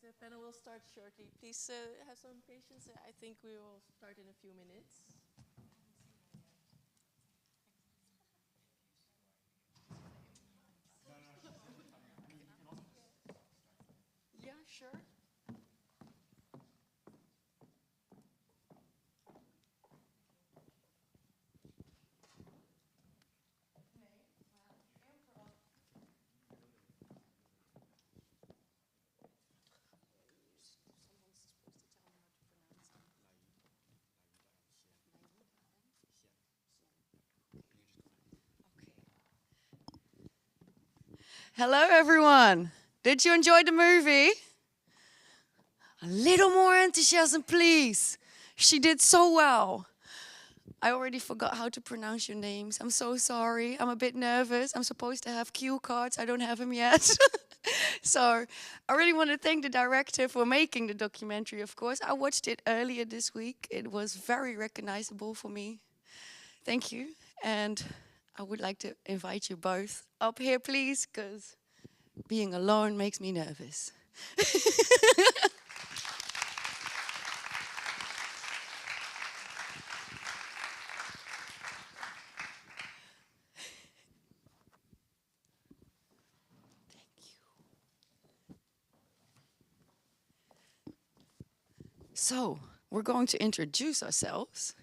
The panel will start shortly. Please have some patience. I think we will start in a few minutes. Yeah, sure. Hello, everyone. Did you enjoy the movie? A little more enthusiasm, please. She did so well. I already forgot how to pronounce your names. I'm so sorry. I'm a bit nervous. I'm supposed to have cue cards. I don't have them yet. So I really want to thank the director for making the documentary, of course. I watched it earlier this week. It was very recognizable for me. Thank you. And I would like to invite you both up here, please, because being alone makes me nervous. So, we're going to introduce ourselves.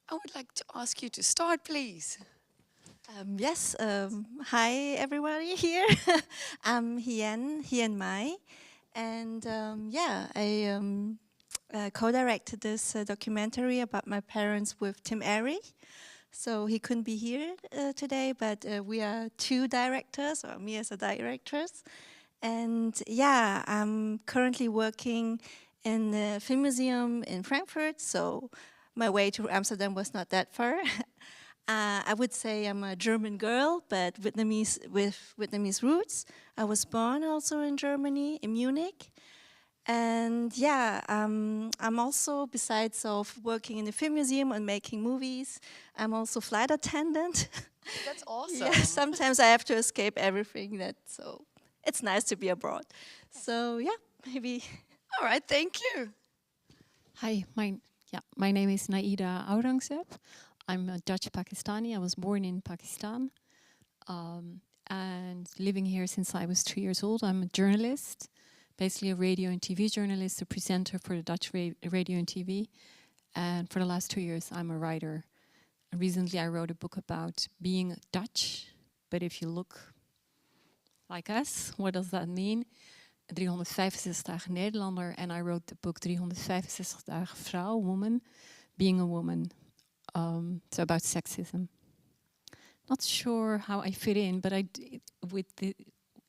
I would like to ask you to start, please. Yes, hi everybody here. I'm Hien Mai, and yeah, I co-directed this documentary about my parents with Tim Airy. So he couldn't be here today, but we are two directors, or me as a directress. And yeah, I'm currently working in the Film Museum in Frankfurt, so my way to Amsterdam was not that far. I would say I'm a German girl, but Vietnamese with Vietnamese roots. I was born also in Germany, in Munich. And yeah, I'm also, besides of working in the film museum and making movies, I'm also flight attendant. That's awesome. Yeah, sometimes I have to escape everything. So it's nice to be abroad. So yeah, maybe. All right, thank you. Hi, my name is Naida Aurangzeb. I'm a Dutch Pakistani. I was born in Pakistan and living here since I was 3 years old. I'm a journalist, basically a radio and TV journalist, a presenter for the Dutch radio and TV. And for the last 2 years, I'm a writer. And recently, I wrote a book about being Dutch. But if you look like us, what does that mean? 365 dagen Nederlander. And I wrote the book 365 dagen vrouw, woman, being a woman. So about sexism. Not sure how I fit in, but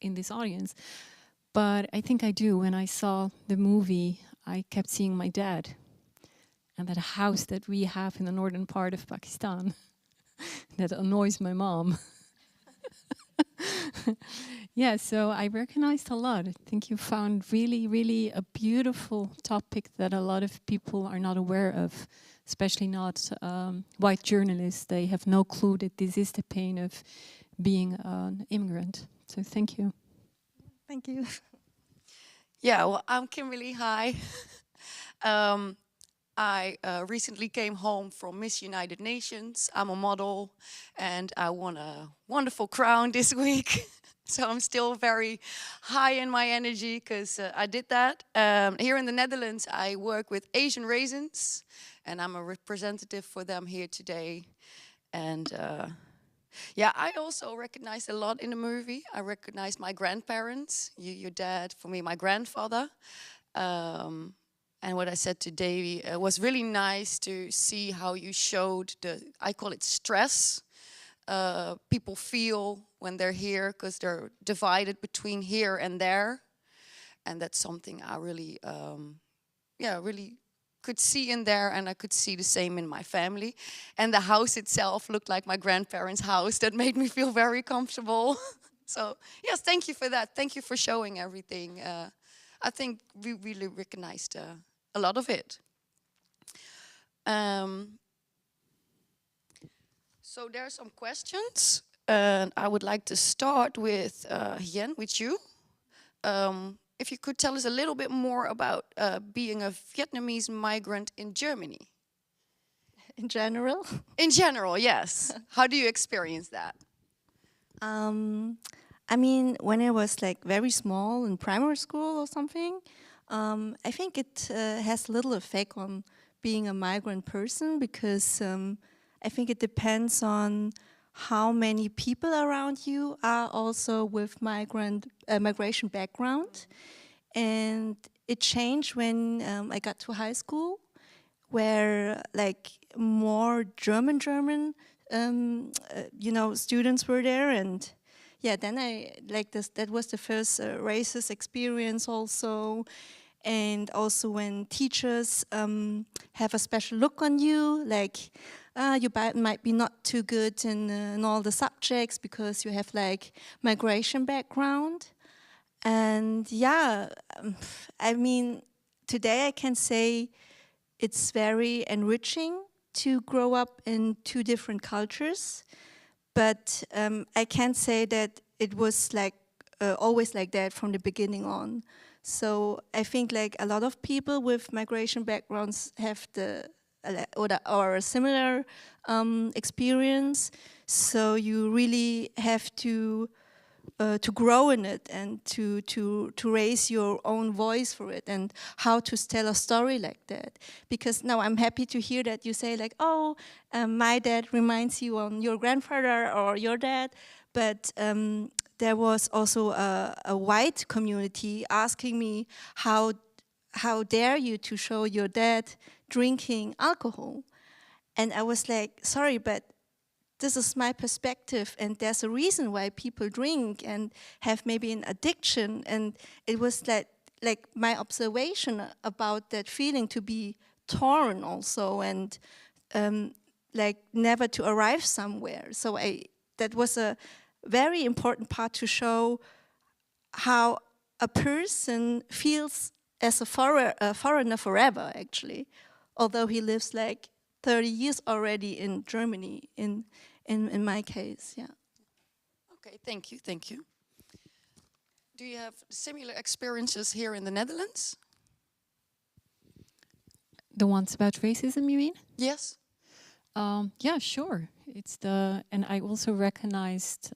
in this audience. But I think I do. When I saw the movie, I kept seeing my dad and that house that we have in the northern part of Pakistan that annoys my mom. Yeah, so I recognized a lot. I think you found really, really a beautiful topic that a lot of people are not aware of, especially not white journalists. They have no clue that this is the pain of being an immigrant. So thank you. Thank you. Yeah, well, I'm Kimberly. Hi. I recently came home from Miss United Nations. I'm a model, and I won a wonderful crown this week. So I'm still very high in my energy because I did that. Here in the Netherlands, I work with Asian Raisins, and I'm a representative for them here today. And yeah, I also recognized a lot in the movie. I recognized my grandparents, your dad, for me, my grandfather. And what I said to Davy, it was really nice to see how you showed I call it stress, people feel when they're here because they're divided between here and there. And that's something I really, really could see in there, and I could see the same in my family. And the house itself looked like my grandparents' house. That made me feel very comfortable. So yes, thank you for that. Thank you for showing everything. I think we really recognized a lot of it. So there are some questions. And I would like to start with Hien, with you. if you could tell us a little bit more about being a Vietnamese migrant in Germany. In general? In general, yes. How do you experience that? I mean, when I was like very small in primary school or something, I think it has little effect on being a migrant person, because I think it depends on how many people around you are also with migration background. And it changed when I got to high school, where like more German, students were there, and yeah, then I like this. That was the first racist experience also, and also when teachers have a special look on you, like you might be not too good in all the subjects because you have like migration background. And yeah, I mean, today I can say it's very enriching to grow up in two different cultures, but I can't say that it was like always like that from the beginning on. So I think like a lot of people with migration backgrounds have or a similar experience. So you really have to grow in it, and to raise your own voice for it, and how to tell a story like that. Because now I'm happy to hear that you say like, oh, my dad reminds you on your grandfather or your dad, but there was also a white community asking me, how dare you to show your dad drinking alcohol? And I was like, sorry, but this is my perspective, and there's a reason why people drink and have maybe an addiction. And it was like my observation about that feeling to be torn also, and like never to arrive somewhere. So that was a very important part to show how a person feels as a foreigner forever, actually, although he lives like 30 years already in Germany, in my case, yeah. Okay, thank you. Do you have similar experiences here in the Netherlands? The ones about racism, you mean? Yes. Yeah, sure. And I also recognized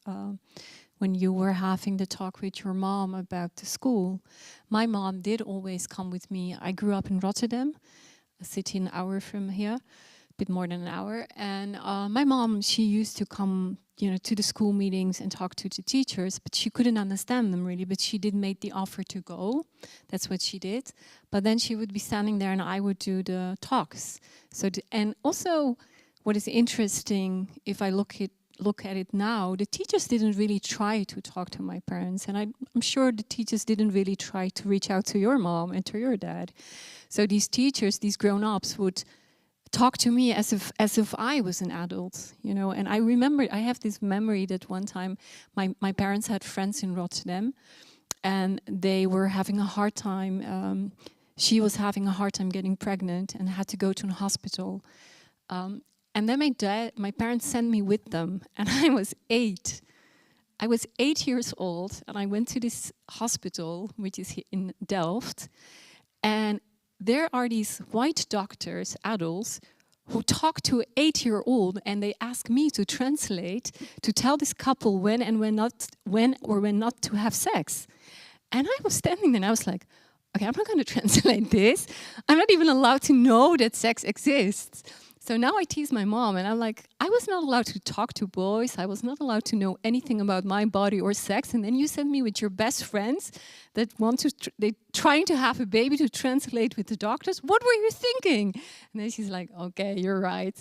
when you were having the talk with your mom about the school, my mom did always come with me. I grew up in Rotterdam, a city an hour from here, a bit more than an hour. And my mom, she used to come, to the school meetings and talk to the teachers, but she couldn't understand them really, but she did make the offer to go. That's what she did. But then she would be standing there and I would do the talks. And also what is interesting, if I look at it now, the teachers didn't really try to talk to my parents, and I'm sure the teachers didn't really try to reach out to your mom and to your dad. So these teachers, these grown-ups, would talk to me as if I was an adult, And I remember, I have this memory that one time my parents had friends in Rotterdam, and they were having a hard time. She was having a hard time getting pregnant and had to go to a hospital. And then my parents sent me with them, and I was 8. I was 8 years old, and I went to this hospital, which is in Delft, and there are these white doctors, adults, who talk to an 8-year-old, and they ask me to translate, to tell this couple when not to have sex. And I was standing there, and I was like, okay, I'm not going to translate this. I'm not even allowed to know that sex exists. So now I tease my mom, and I'm like, I was not allowed to talk to boys. I was not allowed to know anything about my body or sex. And then you send me with your best friends that they're trying to have a baby to translate with the doctors. What were you thinking? And then she's like, okay, you're right.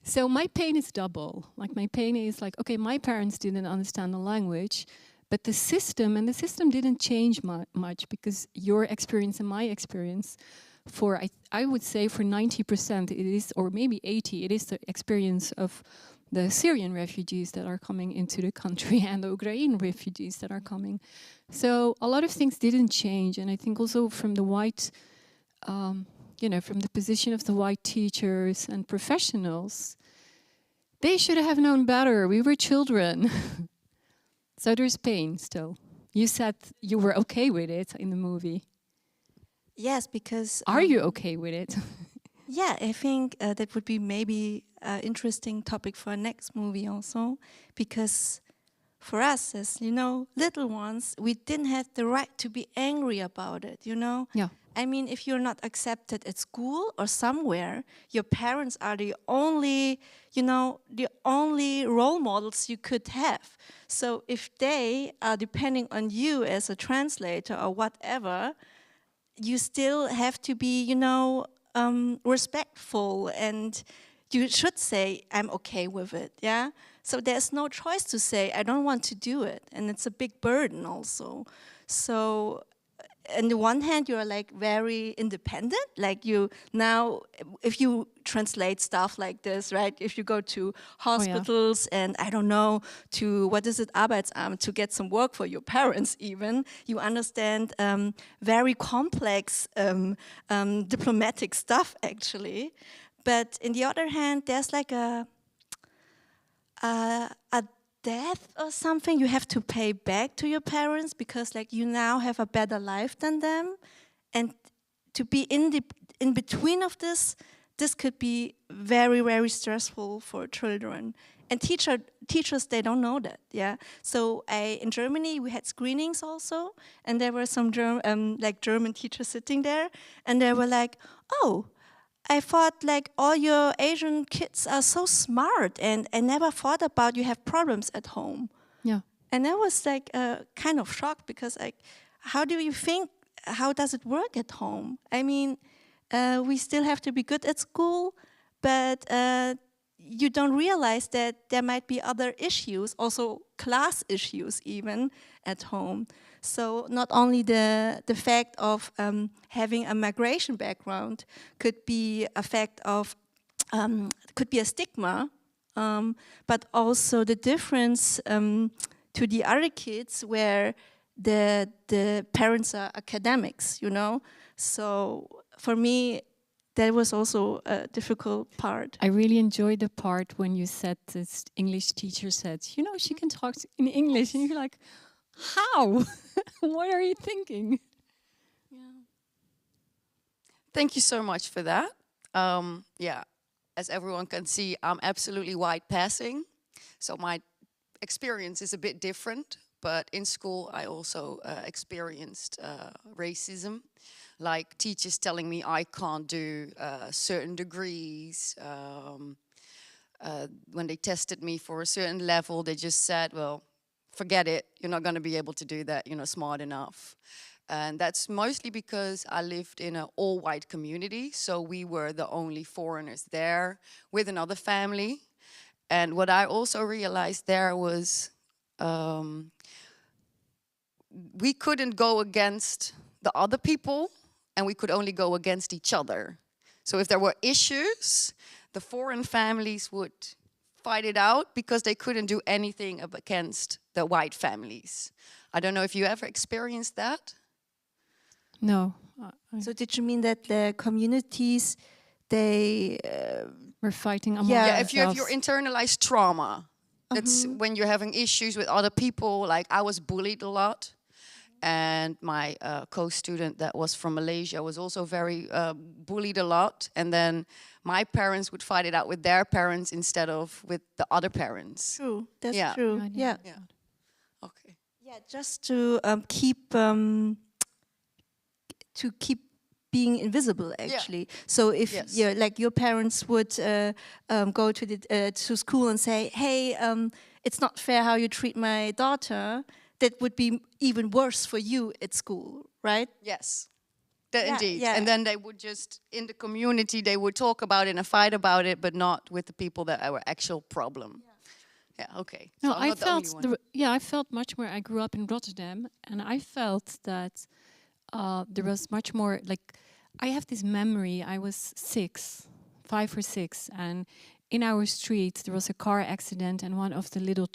So my pain is double. Like my pain is like, okay, my parents didn't understand the language, but the system didn't change much, because your experience and my experience, I would say for 90% it is, or maybe 80%, it is the experience of the Syrian refugees that are coming into the country and the Ukrainian refugees that are coming. So a lot of things didn't change, and I think also from the white, from the position of the white teachers and professionals, they should have known better. We were children. So there's pain still. You said you were okay with it in the movie. Yes, because Are you okay with it? yeah, I think that would be maybe an interesting topic for our next movie also, because for us as, you know, little ones, we didn't have the right to be angry about it, you know? Yeah. I mean, if you're not accepted at school or somewhere, your parents are the only, you know, the only role models you could have. So if they are depending on you as a translator or whatever, you still have to be, you know, respectful, and you should say, I'm okay with it, yeah? So there's no choice to say, I don't want to do it, and it's a big burden also. So on the one hand, you're like very independent, like you now, if you translate stuff like this, right? If you go to hospitals and I don't know, to, what is it, Arbeitsamt, to get some work for your parents even, you understand very complex diplomatic stuff actually. But in the other hand, there's like a death or something you have to pay back to your parents because like you now have a better life than them, and to be in between of this could be very, very stressful for children. And teachers, they don't know that, yeah. So in Germany we had screenings also, and there were some German teachers sitting there, and they were like, oh, I thought like all your Asian kids are so smart, and I never thought about you have problems at home. Yeah. And I was like kind of shocked because like, how do you think, how does it work at home? I mean, we still have to be good at school, but you don't realize that there might be other issues, also class issues even at home. So not only the fact of having a migration background could be a fact of, could be a stigma, but also the difference to the other kids where the parents are academics, you know. So for me, that was also a difficult part. I really enjoyed the part when you said this English teacher said, you know, she can talk in English, and you're like, how? What are you thinking? Yeah. Thank you so much for that. Yeah, as everyone can see, I'm absolutely white passing, so my experience is a bit different. But in school, I also experienced racism, like teachers telling me I can't do certain degrees. When they tested me for a certain level, they just said, well, forget it, you're not going to be able to do that, you're not smart enough. And that's mostly because I lived in an all-white community, so we were the only foreigners there with another family. And what I also realized there was we couldn't go against the other people, and we could only go against each other. So if there were issues, the foreign families would fight it out because they couldn't do anything against the white families. I don't know if you ever experienced that. No. So did you mean that the communities, they... We're fighting among Yeah, Yeah, if you have your ourselves. internalized trauma, that's when you're having issues with other people. Like I was bullied a lot. And my co-student that was from Malaysia was also very bullied a lot. And then my parents would fight it out with their parents instead of with the other parents. True, that's Yeah. true, I know. yeah. Yeah. Okay. Yeah, just to keep being invisible, actually. So if like your parents would go to the to school and say, "Hey, it's not fair how you treat my daughter," that would be even worse for you at school, right? Yes. Yeah, Indeed. yeah. And then they would just, in the community, they would talk about it and fight about it, but not with the people that are actual problem. Yeah, okay. No, So I'm I not the only felt one. I felt much more. I grew up in Rotterdam, and I felt that there was much more. Like, I have this memory. I was 5 or 6, and in our street there was a car accident, and one of the little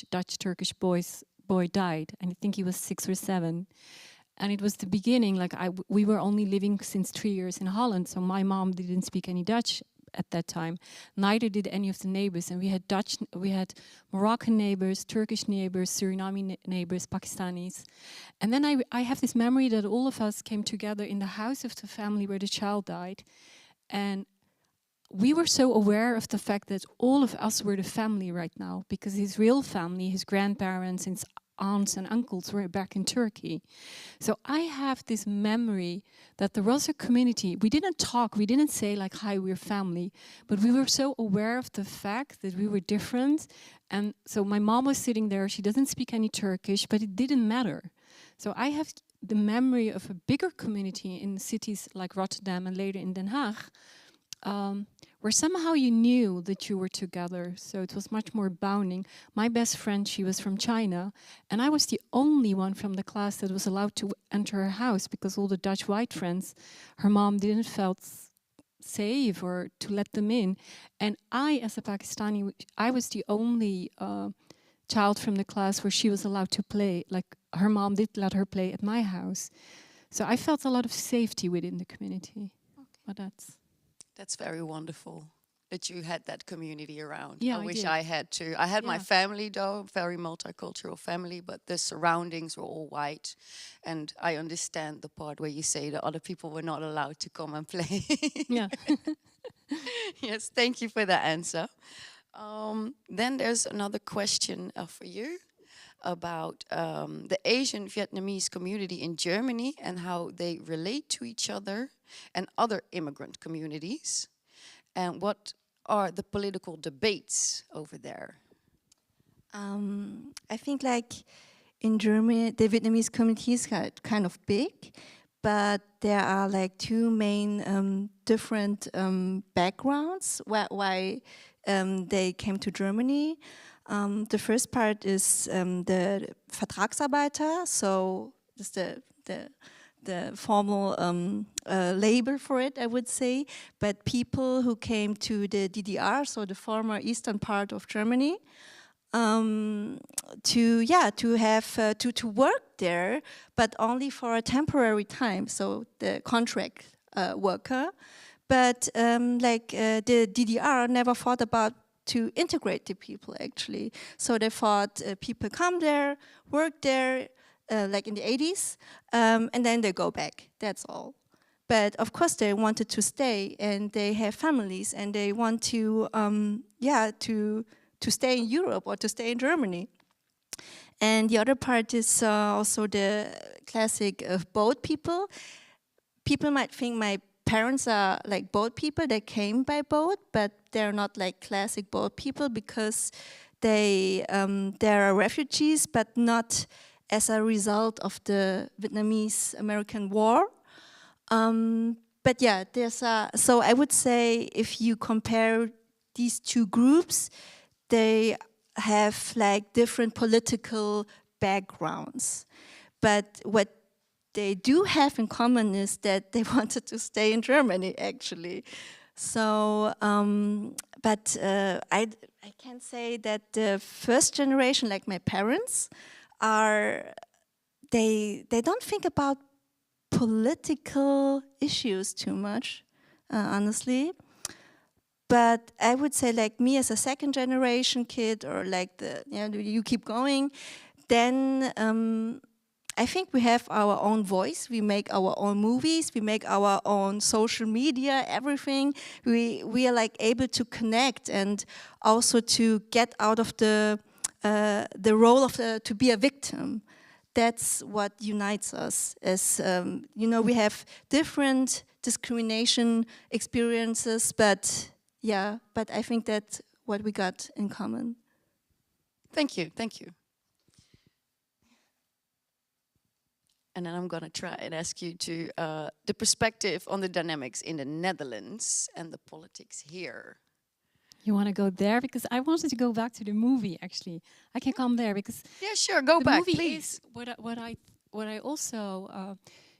Dutch Turkish boy died, and I think he was 6 or 7. And it was the beginning. Like we were only living since 3 years in Holland, so my mom didn't speak any Dutch at that time. Neither did any of the neighbors, and we had Moroccan neighbors, Turkish neighbors, Suriname neighbors, Pakistanis. And then I have this memory that all of us came together in the house of the family where the child died, and we were so aware of the fact that all of us were the family right now, because his real family, his grandparents, his aunts and uncles were back in Turkey. So I have this memory that there was a community. We didn't talk, we didn't say like, hi, we're family, but we were so aware of the fact that we were different. And so my mom was sitting there, she doesn't speak any Turkish, but it didn't matter. So I have the memory of a bigger community in cities like Rotterdam and later in Den Haag, where somehow you knew that you were together. So it was much more bounding. My best friend, she was from China, and I was the only one from the class that was allowed to enter her house, because all the Dutch white friends, her mom didn't felt safe or to let them in. And I, as a Pakistani, I was the only child from the class where she was allowed to play. Like, her mom did let her play at my house. So I felt a lot of safety within the community. Okay. But that's very wonderful that you had that community around. Yeah, I wish did. I had too. I had my family though, very multicultural family, but the surroundings were all white. And I understand the part where you say that other people were not allowed to come and play. yeah. Yes, thank you for that answer. Then there's another question for you about the Asian Vietnamese community in Germany and how they relate to each other and other immigrant communities. And what are the political debates over there? I think like in Germany, the Vietnamese community is kind of big, but there are like two main different backgrounds why they came to Germany. The first part is the Vertragsarbeiter, so it's the formal label for it, I would say. But people who came to the DDR, so the former eastern part of Germany, to work there, but only for a temporary time. So the contract worker. But the DDR never thought about to integrate the people, actually. So they thought people come there, work there, like in the 80s, and then they go back, that's all. But of course they wanted to stay, and they have families, and they want to stay in Europe or to stay in Germany. And the other part is also the classic boat people. People might think my parents are like boat people, they came by boat, but they're not like classic boat people, because they are refugees, but not as a result of the Vietnamese-American War. But yeah, so I would say if you compare these two groups, they have like different political backgrounds. But what they do have in common is that they wanted to stay in Germany, actually. So, but I can say that the first generation, like my parents, they don't think about political issues too much, honestly. But I would say, like me as a second generation kid, or like you keep going, then I think we have our own voice. We make our own movies. We make our own social media. Everything. We are like able to connect and also to get out of the role of to be a victim. That's what unites us. As we have different discrimination experiences, but I think that's what we got in common. Thank you. And then I'm going to try and ask you to the perspective on the dynamics in the Netherlands and the politics here. You want to go there? Because I wanted to go back to the movie, actually. I can come there because... Yeah, sure, go back, please. The movie is what I also...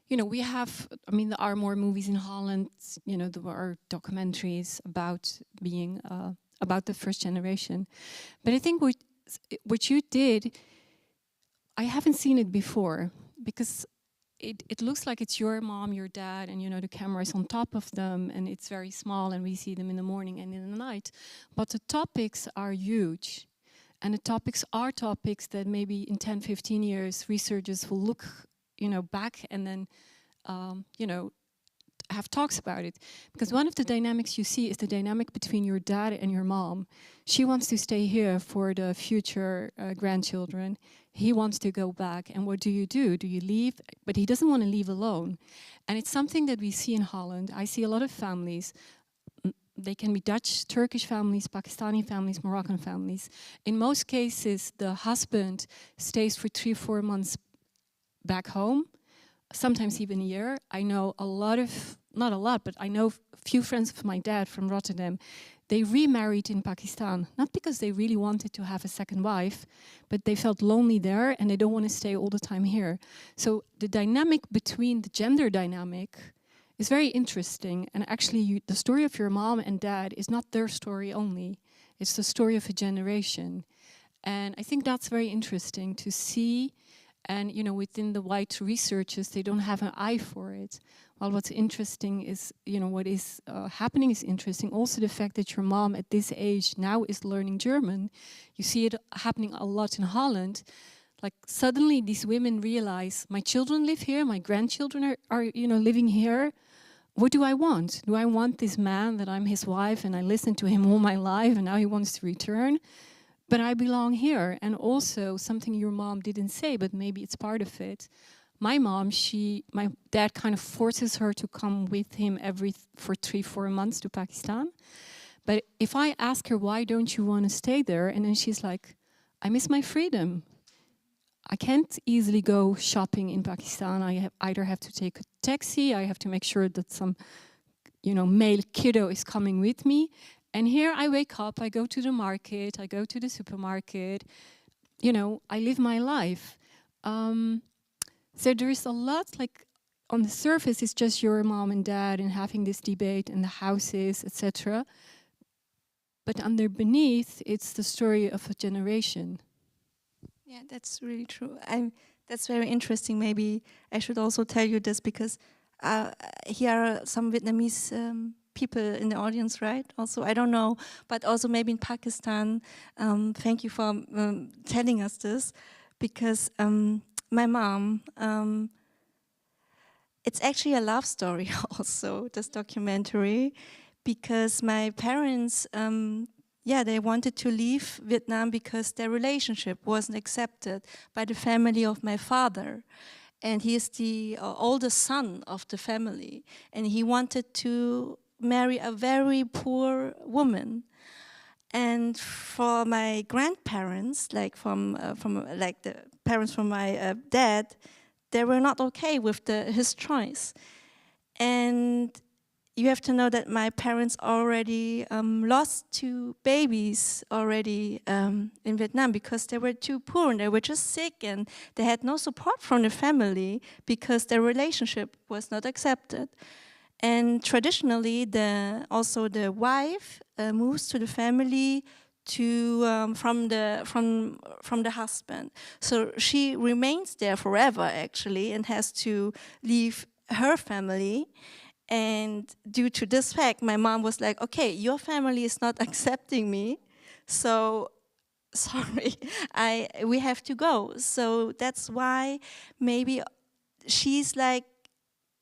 we have... I mean, there are more movies in Holland. There are documentaries about being... about the first generation. But I think what you did... I haven't seen it before. Because it looks like it's your mom, your dad, and you know the camera is on top of them, and it's very small, and we see them in the morning and in the night. But the topics are huge, and the topics are topics that maybe in 10, 15 years researchers will look, you know, back and then, you know, have talks about it. Because one of the dynamics you see is the dynamic between your dad and your mom. She wants to stay here for the future grandchildren. He wants to go back. And what do? Do you leave? But he doesn't want to leave alone. And it's something that we see in Holland. I see a lot of families. They can be Dutch, Turkish families, Pakistani families, Moroccan families. In most cases, the husband stays for 3-4 months back home, sometimes even a year. I know a lot of, not a lot, but I know a few friends of my dad from Rotterdam. They remarried in Pakistan, not because they really wanted to have a second wife, but they felt lonely there and they don't want to stay all the time here. So the dynamic between the gender dynamic is very interesting. And actually the story of your mom and dad is not their story only. It's the story of a generation. And I think that's very interesting to see. And, you know, within the white researchers, they don't have an eye for it. Well, what's interesting is, you know, what is happening is interesting. Also the fact that your mom at this age now is learning German. You see it happening a lot in Holland. Like suddenly these women realize, my children live here, my grandchildren are you know, living here. What do I want? Do I want this man that I'm his wife and I listened to him all my life and now he wants to return? But I belong here. And also something your mom didn't say, but maybe it's part of it. My mom, my dad kind of forces her to come with him for 3-4 months to Pakistan. But if I ask her, why don't you want to stay there? And then she's like, I miss my freedom. I can't easily go shopping in Pakistan. I either have to take a taxi, I have to make sure that some, you know, male kiddo is coming with me. And here I wake up, I go to the market, I go to the supermarket, you know, I live my life. So there is a lot, like, on the surface, it's just your mom and dad and having this debate and the houses, etc. But underneath, it's the story of a generation. Yeah, that's really true. That's very interesting. Maybe I should also tell you this because here are some Vietnamese people in the audience, right? Also, I don't know, but also maybe in Pakistan. Thank you for telling us this, because my mom, it's actually a love story also, this documentary, because my parents, they wanted to leave Vietnam because their relationship wasn't accepted by the family of my father. And he is the oldest son of the family. And he wanted to marry a very poor woman. And for my grandparents, like from the parents from my dad, they were not okay with his choice. And you have to know that my parents already lost 2 babies already in Vietnam because they were too poor and they were just sick and they had no support from the family because their relationship was not accepted. And traditionally, also the wife moves to the family from the husband. So she remains there forever actually and has to leave her family. And due to this fact, my mom was like, okay, your family is not accepting me, so sorry, we have to go. So that's why maybe she's like,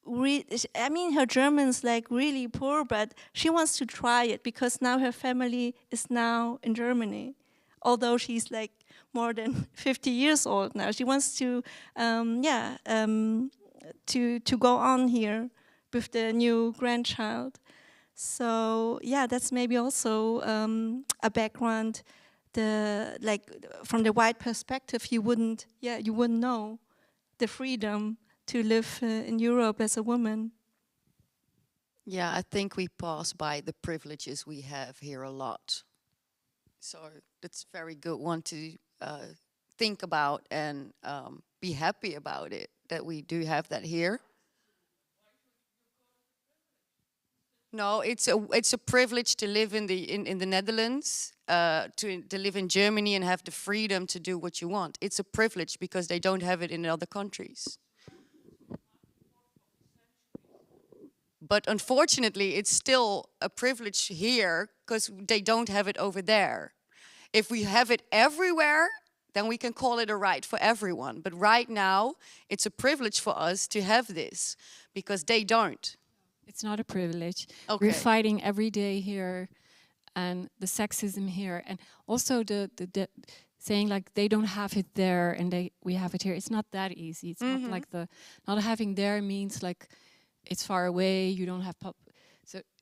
her German's like really poor, but she wants to try it because now her family is now in Germany. Although she's like more than 50 years old now, she wants to go on here with the new grandchild. So yeah, that's maybe also a background. From the white perspective, you wouldn't know the freedom to live in Europe as a woman. Yeah, I think we pass by the privileges we have here a lot. So that's a very good one to think about and be happy about it, that we do have that here. No, it's a privilege to live in the Netherlands, to live in Germany and have the freedom to do what you want. It's a privilege because they don't have it in other countries. But unfortunately, it's still a privilege here because they don't have it over there. If we have it everywhere, then we can call it a right for everyone. But right now, it's a privilege for us to have this because they don't. It's not a privilege. Okay. We're fighting every day here, and the sexism here, and also the saying like they don't have it there and we have it here. It's not that easy. It's not like not having there means like it's far away. You don't have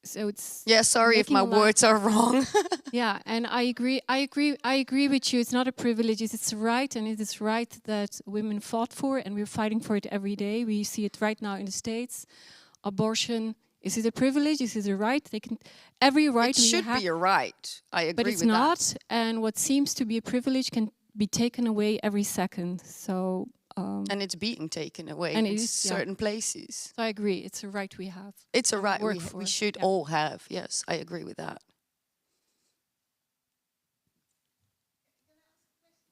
so it's Sorry if my words are wrong. Yeah, and I agree with you. It's not a privilege. It's a right, and it is right that women fought for, and we're fighting for it every day. We see it right now in the States. Abortion, is it a privilege? Is it a right? They can every right. It should be a right. I agree with that. But it's not, and what seems to be a privilege can be taken away every second. So and it's being taken away and in certain places. So I agree. It's a right we have. It's a right we should all have. Yes, I agree with that.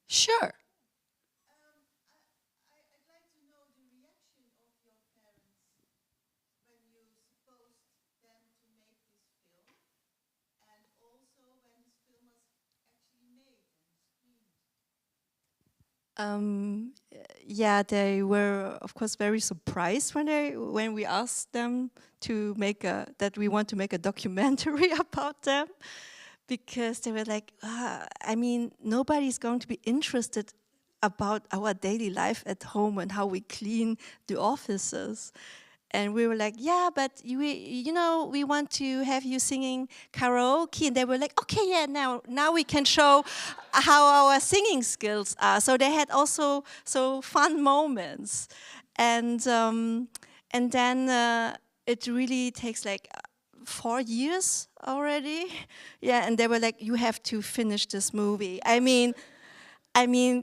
Sure. I'd like to know the reaction of your parents when you supposed them to make this film, and also when this film was actually made and screened. Yeah, they were of course very surprised when we asked them to make that we want to make a documentary about them, because they were like, I mean, nobody's going to be interested about our daily life at home and how we clean the offices. And we were like, yeah, but we want to have you singing karaoke. And they were like, okay, yeah, now we can show how our singing skills are. So they had also fun moments. And then it really takes like 4 years already. Yeah, and they were like, you have to finish this movie. I mean,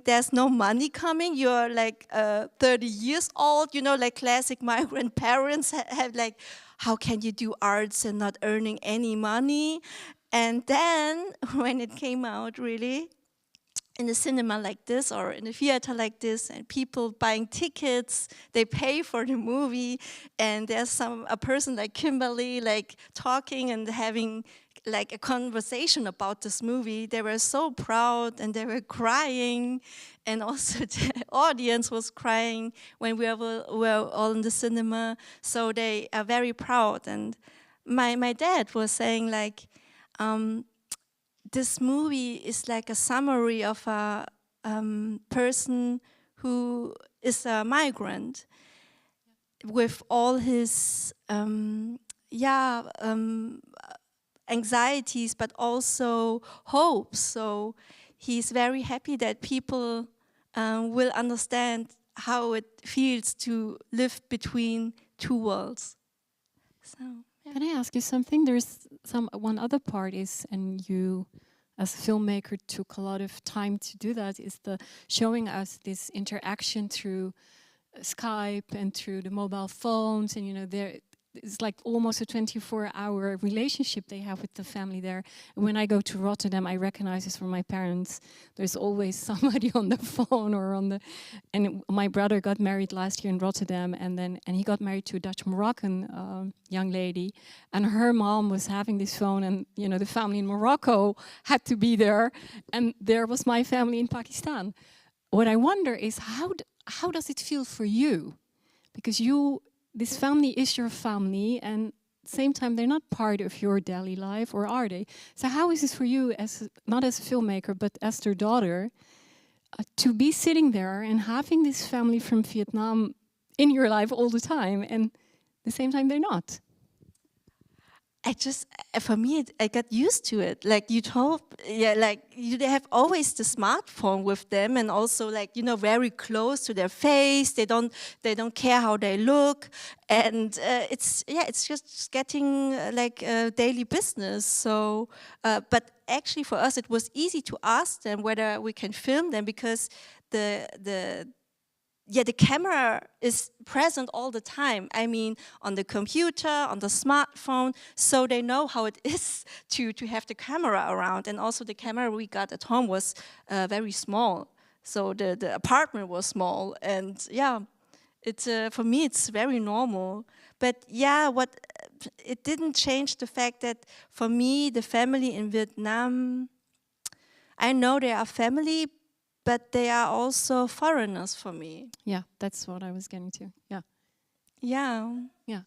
there's no money coming. You're like 30 years old, like classic migrant parents have like, how can you do arts and not earning any money? And then when it came out really in the cinema like this or in a theater like this, and people buying tickets, they pay for the movie, and there's a person like Kimberly like talking and having like a conversation about this movie. They were so proud and they were crying, and also the audience was crying when we were all in the cinema. So they are very proud. And my dad was saying like, this movie is like a summary of a person who is a migrant with all his anxieties, but also hopes. So he's very happy that people will understand how it feels to live between two worlds. So, yeah. Can I ask you something? There's one other part is, and you as a filmmaker took a lot of time to do that, is the showing us this interaction through Skype and through the mobile phones, and it's like almost a 24-hour relationship they have with the family there. And when I go to Rotterdam, I recognize this from my parents. There's always somebody on the phone or and my brother got married last year in Rotterdam, and he got married to a Dutch Moroccan young lady, and her mom was having this phone, and the family in Morocco had to be there, and there was my family in Pakistan. What I wonder is how does it feel for you? Because this family is your family, and at the same time, they're not part of your daily life, or are they? So how is this for you, not as a filmmaker, but as their daughter, to be sitting there and having this family from Vietnam in your life all the time, and at the same time, they're not? For me, I got used to it. Like you told, they have always the smartphone with them, and also very close to their face. They don't care how they look, and it's just getting like a daily business. So, but actually for us, it was easy to ask them whether we can film them, because the camera is present all the time. I mean, on the computer, on the smartphone, so they know how it is to have the camera around. And also the camera we got at home was very small. So the apartment was small, and it's for me it's very normal. But it didn't change the fact that for me, the family in Vietnam, I know they are family, but they are also foreigners for me. Yeah, that's what I was getting to. Yeah. Yeah. Yeah.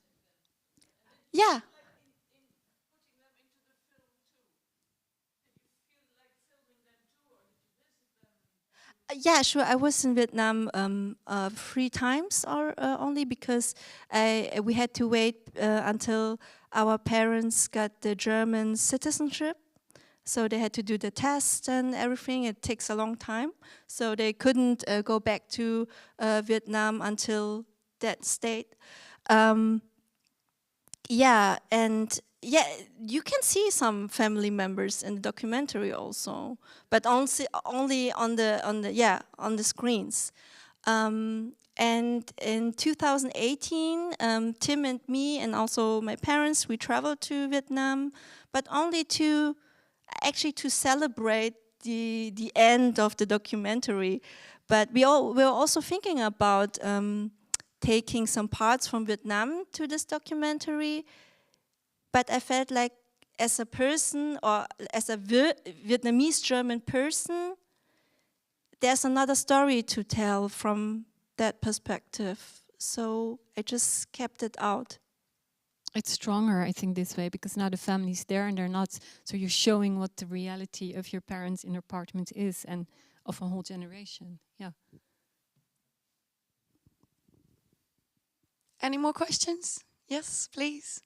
Yeah. Yeah, sure. I was in Vietnam 3 times, or only because we had to wait until our parents got the German citizenship. So they had to do the test and everything. It takes a long time. So they couldn't go back to Vietnam until that state. Yeah, and yeah, you can see some family members in the documentary also, but only on the screens. And in 2018, Tim and me and also my parents, we traveled to Vietnam, but only to celebrate the end of the documentary. But we were also thinking about taking some parts from Vietnam to this documentary. But I felt like as a person, or as a Vietnamese German person, there's another story to tell from that perspective. So I just kept it out. It's stronger, I think, this way, because now the family's there and they're not, so you're showing what the reality of your parents in apartment is, and of a whole generation. Yeah. Any more questions? Yes, please.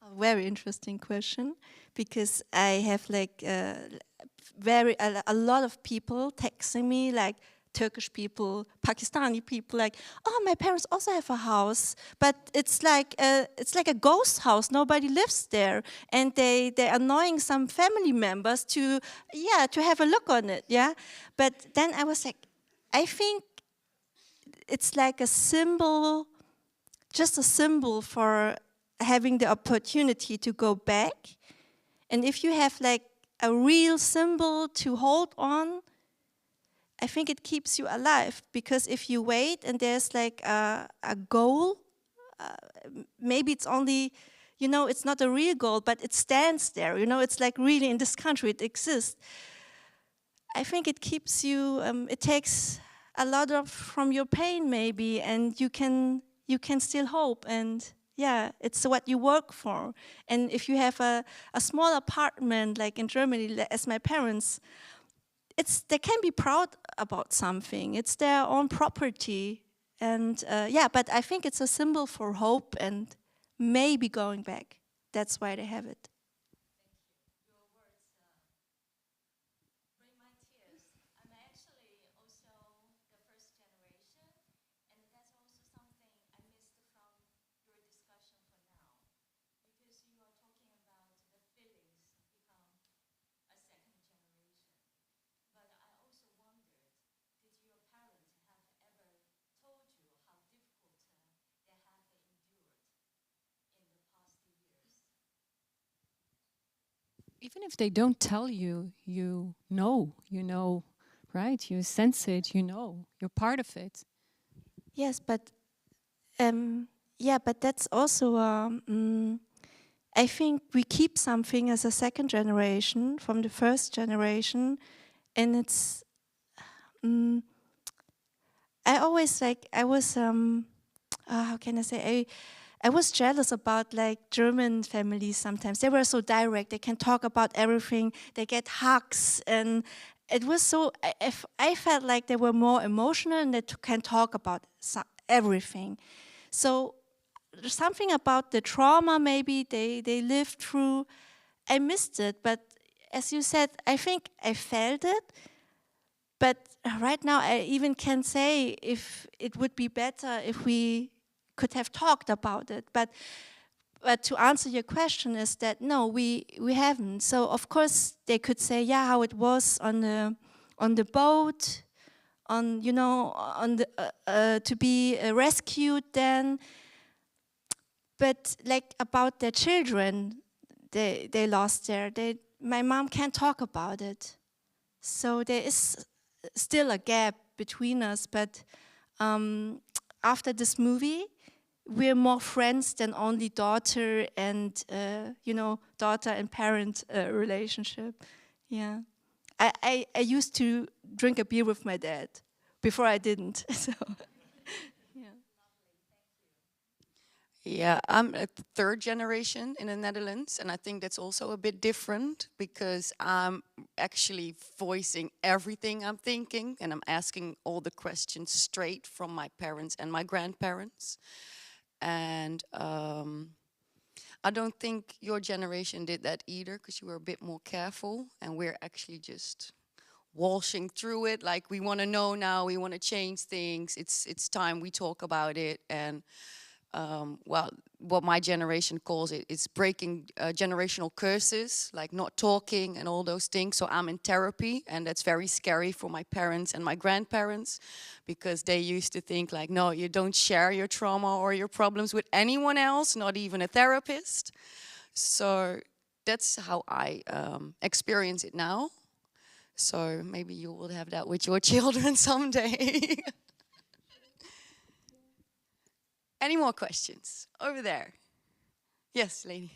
A very interesting question, because I have like a lot of people texting me, like Turkish people, Pakistani people, like, oh, my parents also have a house, but it's like a ghost house. Nobody lives there, and they're annoying some family members to have a look on it. Yeah, but then I was like, I think it's like a symbol, just a symbol for having the opportunity to go back. And if you have like a real symbol to hold on, I think it keeps you alive. Because if you wait and there's like a goal, maybe it's only, it's not a real goal, but it stands there. It's like really in this country, it exists. I think it keeps you, it takes a lot from your pain maybe, and you can still hope. And yeah, it's what you work for. And if you have a small apartment, like in Germany, as my parents, they can be proud about something. It's their own property. And but I think it's a symbol for hope and maybe going back. That's why they have it. Even if they don't tell you, you know, right? You sense it, you're part of it. Yes, but but that's also, I think we keep something as a second generation from the first generation, and it's, I always I was, how can I say, I was jealous about like German families sometimes. They were so direct, they can talk about everything, they get hugs, and it was so, I felt like they were more emotional and they can talk about everything. So there's something about the trauma maybe they lived through. I missed it, but as you said, I think I felt it. But right now, I even can say if it would be better if we could have talked about it. But to answer your question is that no, we haven't. So of course they could say, yeah, how it was on the boat, on on the to be rescued then. But like about their children, they lost my mom can't talk about it. So there is still a gap between us, but after this movie, we're more friends than only daughter and daughter and parent relationship. Yeah, I used to drink a beer with my dad. Before I didn't. So Yeah, I'm a third generation in the Netherlands, and I think that's also a bit different because I'm actually voicing everything I'm thinking, and I'm asking all the questions straight from my parents and my grandparents. And I don't think your generation did that either, because you were a bit more careful, and we're actually just washing through it. Like, we want to know now, we want to change things. It's time we talk about it. And well, what my generation calls it, it's breaking generational curses, like not talking and all those things. So I'm in therapy, and that's very scary for my parents and my grandparents, because they used to think like, no, you don't share your trauma or your problems with anyone else, not even a therapist. So that's how I experience it now. So maybe you will have that with your children someday. Any more questions? Over there. Yes, lady.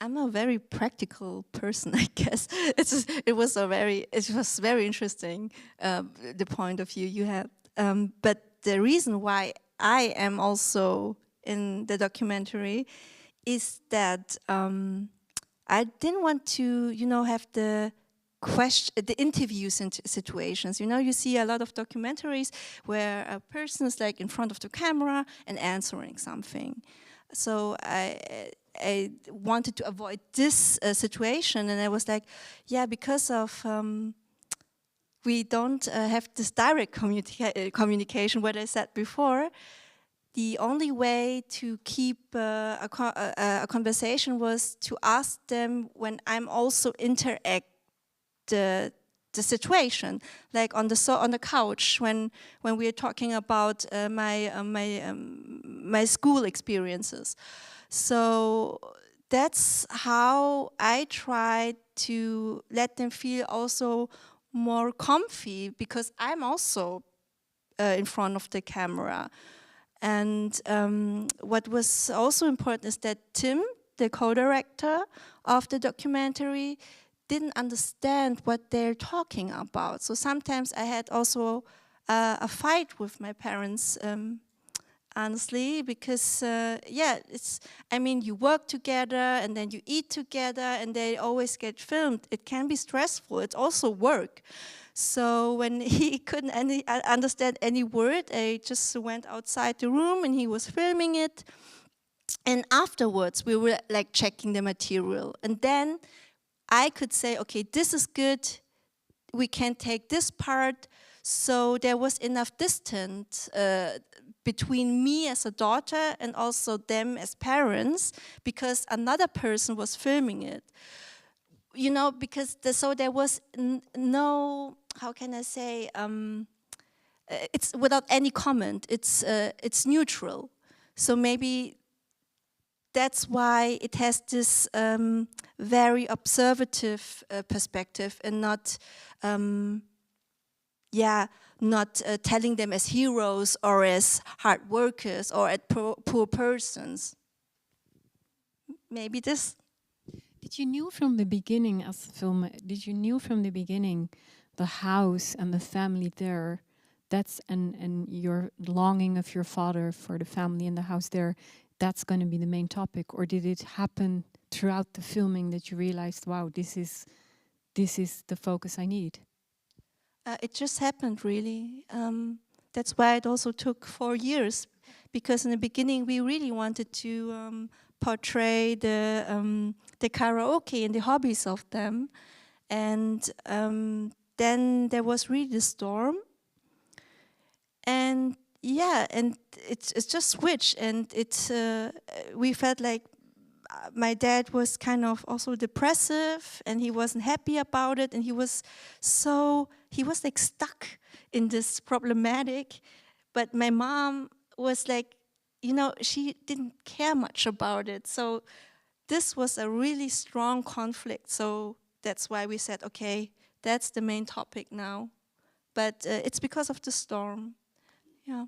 I'm a very practical person, I guess. It was very interesting, the point of view you had. But the reason why I am also in the documentary is that I didn't want to, have the interview situations. You see a lot of documentaries where a person is like in front of the camera and answering something. So I wanted to avoid this situation, and I was like, yeah, because of we don't have this direct communication, what I said before, the only way to keep a conversation was to ask them when I'm also interact the situation, like on the couch when we are talking about my school experiences. So that's how I try to let them feel also more comfy, because I'm also in front of the camera. And what was also important is that Tim, the co-director of the documentary, didn't understand what they're talking about. So sometimes I had also a fight with my parents, honestly, because I mean, you work together and then you eat together and they always get filmed. It can be stressful. It's also work. So when he couldn't understand any word, I just went outside the room and he was filming it. And afterwards, we were like checking the material. And then I could say, okay, this is good. We can take this part. So there was enough distance between me as a daughter and also them as parents, because another person was filming it. You know, because so there was no, how can I say, it's without any comment. It's neutral. So maybe that's why it has this very observative perspective, and not, not telling them as heroes or as hard workers or as poor persons. Maybe this. Did you knew from the beginning as a film? Did you knew from the beginning the house and the family there? That's and your longing of your father for the family in the house there. That's going to be the main topic, or did it happen throughout the filming that you realized, wow, this is the focus I need? It just happened, really. That's why it also took 4 years, because in the beginning we really wanted to portray the karaoke and the hobbies of them, and then there was really the storm, and and it's just switched, and we felt like my dad was kind of also depressive, and he wasn't happy about it, and he was like stuck in this problematic. But my mom was like, you know, she didn't care much about it. So this was a really strong conflict. So that's why we said, okay, that's the main topic now. But it's because of the storm. Yeah.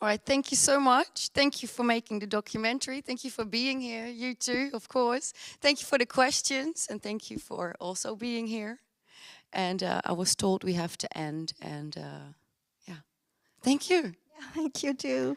All right, thank you so much. Thank you for making the documentary. Thank you for being here, you too, of course. Thank you for the questions, and thank you for also being here. And I was told we have to end, and yeah, thank you. Yeah, thank you too.